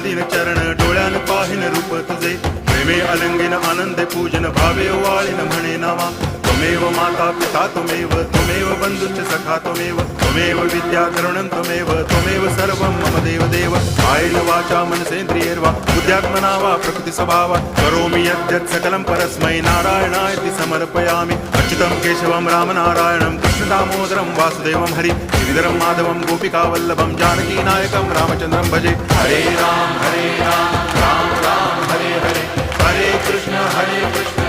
वंदिन चरण डोळ्यान पाहिन रूप तुझे प्रेमे अलंगिन आनंद पूजन भावे वाळीन म्हणे नावा त्वमेव माता पिता त्वमेव बंधुश्च सखा त्वमेव विद्या करुणं त्वमेव सर्वं मम देव कायेन वाचा मनसेन्द्रियैर्वा बुद्ध्यात्मना वा प्रकृति स्वभावा करोमि यद्यत् सकलं परस्मै नारायणायति समर्पयामि अच्युतं केशवं रामनारायणं कृष्णदामोदरं वासुदेवं हरि गिरिधरं माधवं गोपिकावल्लभं जानकीनायकं रामचन्द्रं भजे हरे राम राम राम हरे हरे हरे कृष्ण